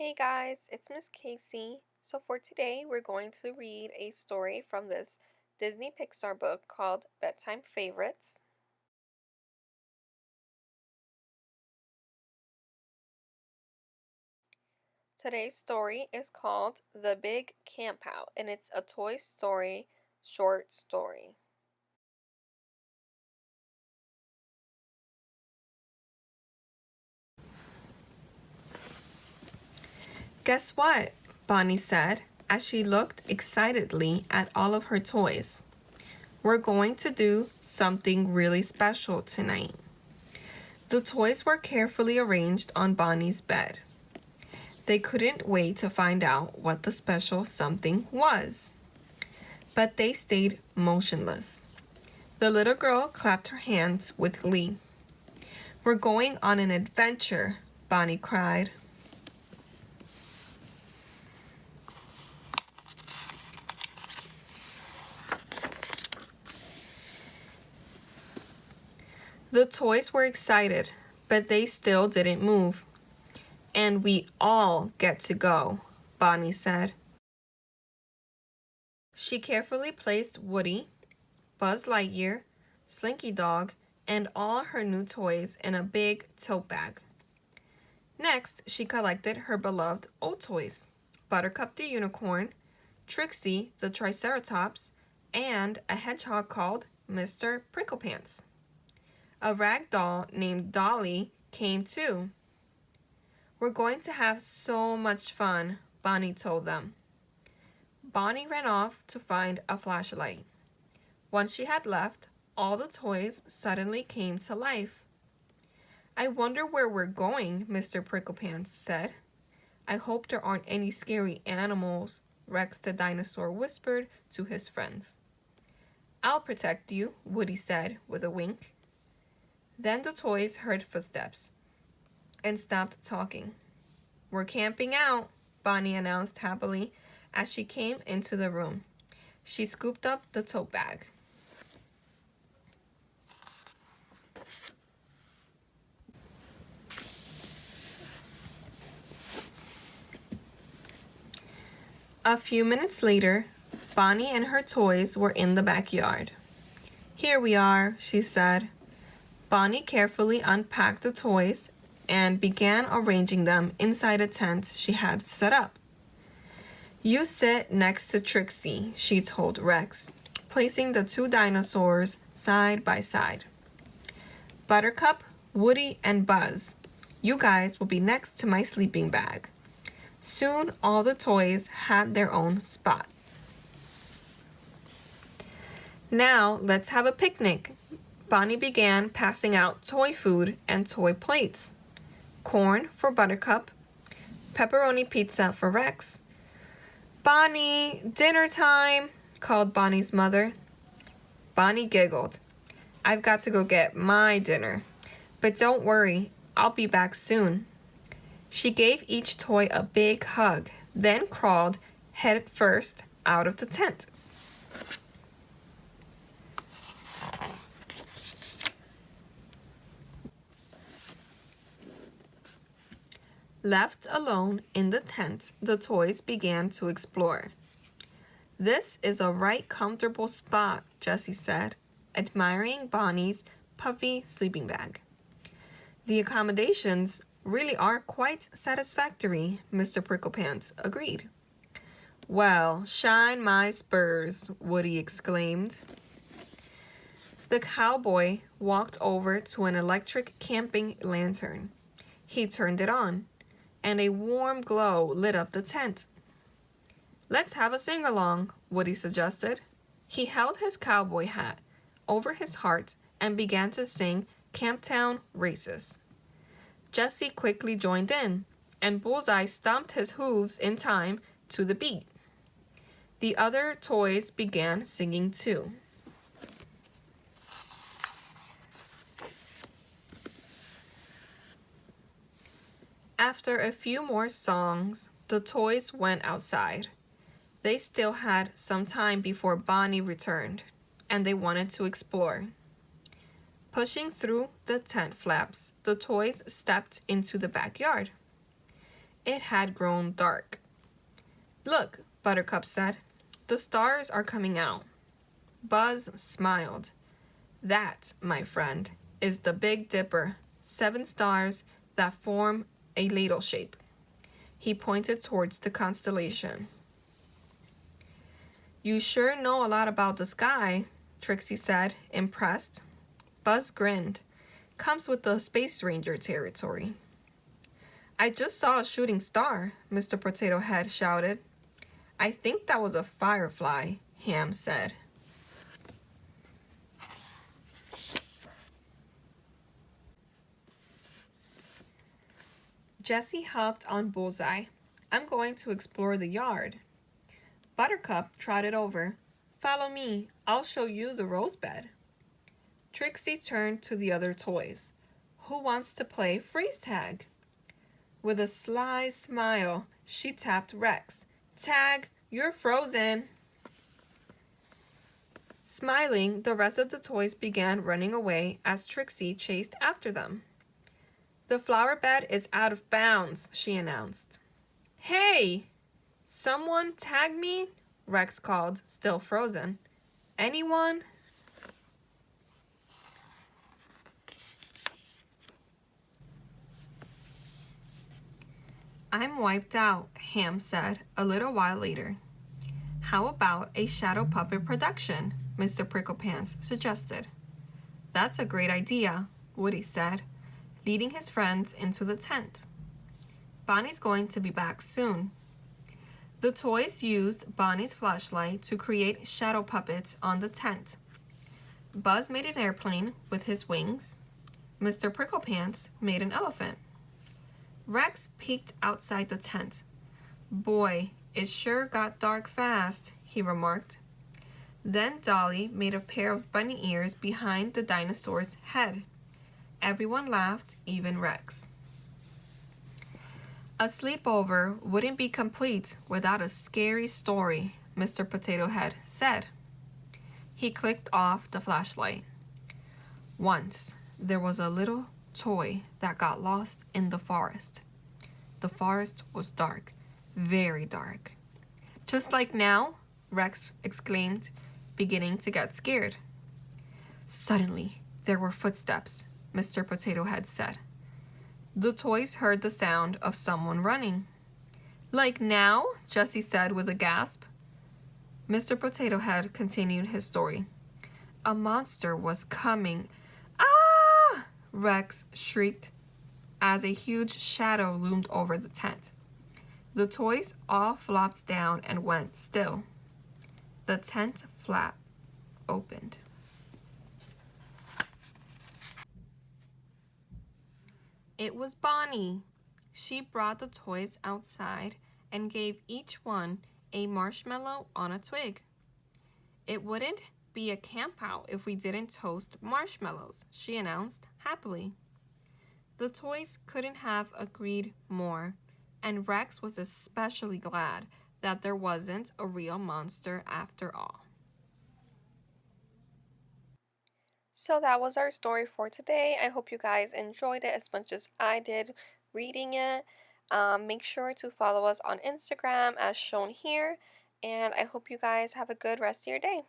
Hey guys, it's Miss Casey. So for today, we're going to read a story from this Disney Pixar book called Bedtime Favorites. Today's story is called The Big Campout, and it's a Toy Story short story. Guess what? Bonnie said as she looked excitedly at all of her toys. We're going to do something really special tonight. The toys were carefully arranged on Bonnie's bed. They couldn't wait to find out what the special something was. But they stayed motionless. The little girl clapped her hands with glee. We're going on an adventure, Bonnie cried. The toys were excited, but they still didn't move. And we all get to go, Bonnie said. She carefully placed Woody, Buzz Lightyear, Slinky Dog, and all her new toys in a big tote bag. Next, she collected her beloved old toys, Buttercup the Unicorn, Trixie the Triceratops, and a hedgehog called Mr. Pricklepants. A rag doll named Dolly came too. We're going to have so much fun, Bonnie told them. Bonnie ran off to find a flashlight. Once she had left, all the toys suddenly came to life. I wonder where we're going, Mr. Pricklepants said. I hope there aren't any scary animals, Rex the dinosaur whispered to his friends. I'll protect you, Woody said with a wink. Then the toys heard footsteps and stopped talking. We're camping out, Bonnie announced happily as she came into the room. She scooped up the tote bag. A few minutes later, Bonnie and her toys were in the backyard. Here we are, she said. Bonnie carefully unpacked the toys and began arranging them inside a tent she had set up. You sit next to Trixie, she told Rex, placing the two dinosaurs side by side. Buttercup, Woody, and Buzz, you guys will be next to my sleeping bag. Soon all the toys had their own spot. Now let's have a picnic. Bonnie began passing out toy food and toy plates. Corn for Buttercup, pepperoni pizza for Rex. Bonnie, dinner time, called Bonnie's mother. Bonnie giggled. I've got to go get my dinner. But don't worry, I'll be back soon. She gave each toy a big hug, then crawled head first out of the tent. Left alone in the tent, the toys began to explore. This is a right comfortable spot, Jessie said, admiring Bonnie's puffy sleeping bag. The accommodations really are quite satisfactory, Mr. Pricklepants agreed. Well, shine my spurs, Woody exclaimed. The cowboy walked over to an electric camping lantern. He turned it on, and a warm glow lit up the tent. Let's have a sing-along, Woody suggested. He held his cowboy hat over his heart and began to sing Camptown Races. Jessie quickly joined in, and Bullseye stomped his hooves in time to the beat. The other toys began singing too. After a few more songs, the toys went outside. They still had some time before Bonnie returned, and they wanted to explore. Pushing through the tent flaps, the toys stepped into the backyard. It had grown dark. Look, Buttercup said. The stars are coming out. Buzz smiled. That, my friend, is the Big Dipper, 7 stars that form a ladle shape. He pointed towards the constellation. You sure know a lot about the sky, Trixie said, impressed. Buzz grinned. Comes with the Space Ranger territory. I just saw a shooting star, Mr. Potato Head shouted. I think that was a firefly, Ham said. Jessie hopped on Bullseye. I'm going to explore the yard. Buttercup trotted over. Follow me, I'll show you the rose bed. Trixie turned to the other toys. Who wants to play freeze tag? With a sly smile, she tapped Rex. Tag, you're frozen. Smiling, the rest of the toys began running away as Trixie chased after them. The flower bed is out of bounds, she announced. Hey! Someone tag me? Rex called, still frozen. Anyone? I'm wiped out, Ham said a little while later. How about a shadow puppet production? Mr. Pricklepants suggested. That's a great idea, Woody said, leading his friends into the tent. Bonnie's going to be back soon. The toys used Bonnie's flashlight to create shadow puppets on the tent. Buzz made an airplane with his wings. Mr. Pricklepants made an elephant. Rex peeked outside the tent. Boy, it sure got dark fast, he remarked. Then Dolly made a pair of bunny ears behind the dinosaur's head. Everyone laughed, even Rex. A sleepover wouldn't be complete without a scary story, Mr. Potato Head said. He clicked off the flashlight. Once, there was a little toy that got lost in the forest. The forest was dark, very dark. Just like now, Rex exclaimed, beginning to get scared. Suddenly, there were footsteps, Mr. Potato Head said. The toys heard the sound of someone running. Like now? Jessie said with a gasp. Mr. Potato Head continued his story. A monster was coming. Ah! Rex shrieked as a huge shadow loomed over the tent. The toys all flopped down and went still. The tent flap opened. It was Bonnie. She brought the toys outside and gave each one a marshmallow on a twig. It wouldn't be a campout if we didn't toast marshmallows, she announced happily. The toys couldn't have agreed more, and Rex was especially glad that there wasn't a real monster after all. So that was our story for today. I hope you guys enjoyed it as much as I did reading it. Make sure to follow us on Instagram as shown here. And I hope you guys have a good rest of your day.